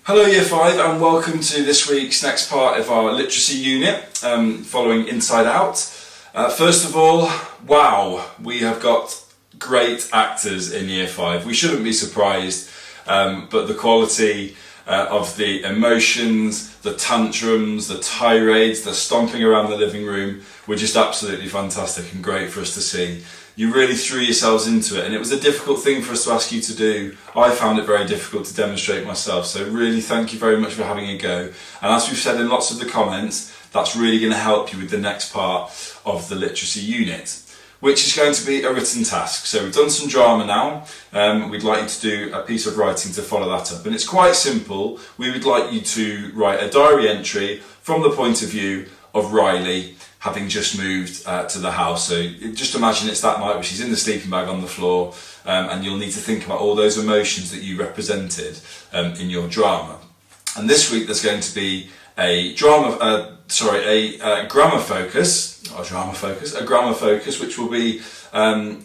Hello Year 5 and welcome to this week's next part of our literacy unit, following Inside Out. First of all, wow, we have got great actors in Year 5. We shouldn't be surprised, but the quality of the emotions, the tantrums, the tirades, the stomping around the living room were just absolutely fantastic and great for us to see. You really threw yourselves into it, and it was a difficult thing for us to ask you to do. I found it very difficult to demonstrate myself, so really thank you very much for having a go. And as we've said in lots of the comments, that's really going to help you with the next part of the literacy unit, which is going to be a written task. So we've done some drama now. We'd like you to do a piece of writing to follow that up, and it's quite simple. We would like you to write a diary entry from the point of view of Riley, having just moved to the house. So just imagine it's that night where she's in the sleeping bag on the floor, and you'll need to think about all those emotions that you represented in your drama. And this week there's going to be a grammar focus, which will be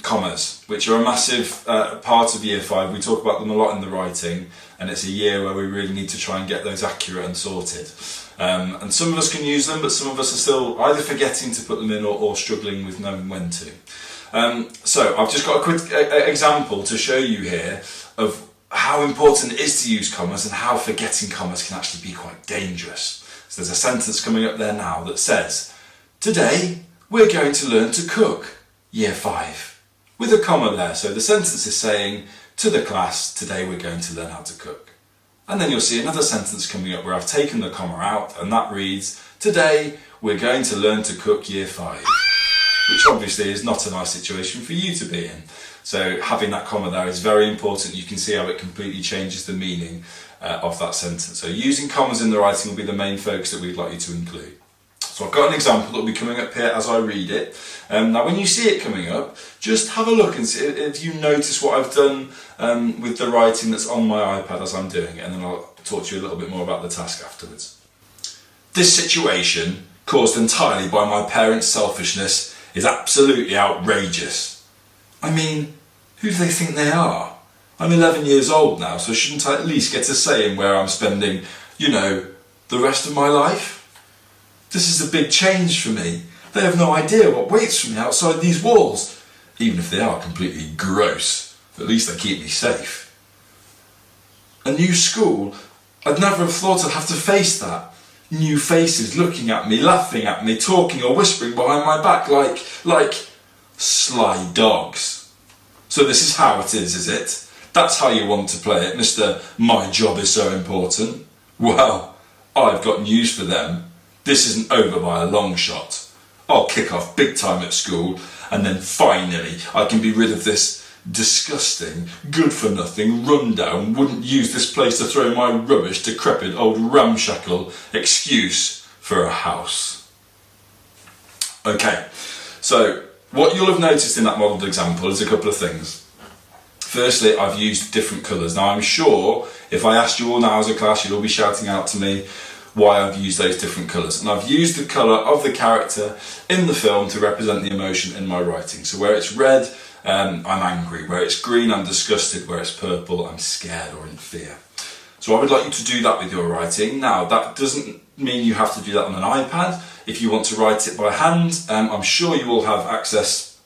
commas, which are a massive part of Year 5. We talk about them a lot in the writing, and it's a year where we really need to try and get those accurate and sorted. And some of us can use them, but some of us are still either forgetting to put them in or struggling with knowing when to. So I've just got a quick example to show you here of how important it is to use commas and how forgetting commas can actually be quite dangerous. So there's a sentence coming up there now that says, "Today we're going to learn to cook, Year 5. With a comma there. So the sentence is saying to the class, today we're going to learn how to cook. And then you'll see another sentence coming up where I've taken the comma out, and that reads, today we're going to learn to cook Year 5. Which obviously is not a nice situation for you to be in. So having that comma there is very important. You can see how it completely changes the meaning of that sentence. So using commas in the writing will be the main focus that we'd like you to include. So I've got an example that will be coming up here as I read it. Now when you see it coming up, just have a look and see if you notice what I've done with the writing that's on my iPad as I'm doing it, and then I'll talk to you a little bit more about the task afterwards. This situation, caused entirely by my parents' selfishness, is absolutely outrageous. I mean, who do they think they are? I'm 11 years old now, so shouldn't I at least get a say in where I'm spending, the rest of my life? This is a big change for me. They have no idea what waits for me outside these walls, even if they are completely gross. At least they keep me safe. A new school, I'd never have thought I'd have to face that. New faces looking at me, laughing at me, talking or whispering behind my back like sly dogs. So this is how it is it? That's how you want to play it, Mr. My job is so important? Well, I've got news for them. This isn't over by a long shot. I'll kick off big time at school, and then finally I can be rid of this disgusting, good-for-nothing, rundown, wouldn't use this place to throw my rubbish, decrepit old ramshackle excuse for a house. Okay, so what you'll have noticed in that modelled example is a couple of things. Firstly, I've used different colours. Now I'm sure if I asked you all now as a class, you'd all be shouting out to me why I've used those different colours. And I've used the colour of the character in the film to represent the emotion in my writing. So where it's red, I'm angry. Where it's green, I'm disgusted. Where it's purple, I'm scared or in fear. So I would like you to do that with your writing. Now, that doesn't mean you have to do that on an iPad. If you want to write it by hand, I'm sure you will have access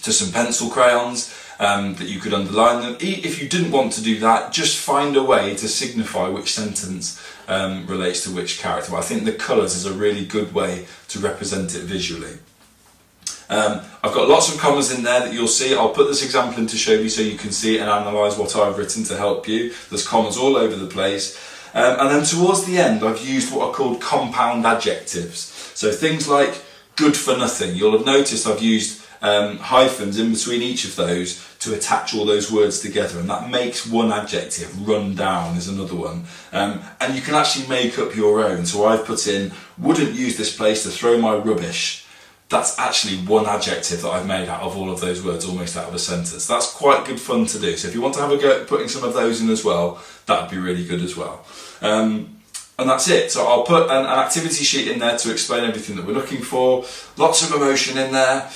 to some pencil crayons that you could underline them. If you didn't want to do that, just find a way to signify which sentence relates to which character. But I think the colours is a really good way to represent it visually. I've got lots of commas in there that you'll see. I'll put this example in to show you so you can see it and analyse what I've written to help you. There's commas all over the place. And then towards the end I've used what are called compound adjectives. So things like good for nothing. You'll have noticed I've used hyphens in between each of those to attach all those words together, and that makes one adjective. Run down is another one, and you can actually make up your own. So I've put in wouldn't use this place to throw my rubbish. That's actually one adjective that I've made out of all of those words, almost out of a sentence. That's quite good fun to do. So if you want to have a go at putting some of those in as well, that would be really good as well. And that's it. So I'll put an activity sheet in there to explain everything that we're looking for. Lots of emotion in there.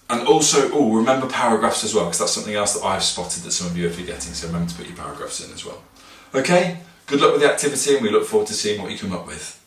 And also, remember paragraphs as well, because that's something else that I've spotted that some of you are forgetting. So remember to put your paragraphs in as well. Okay, Good luck with the activity, and we look forward to seeing what you come up with.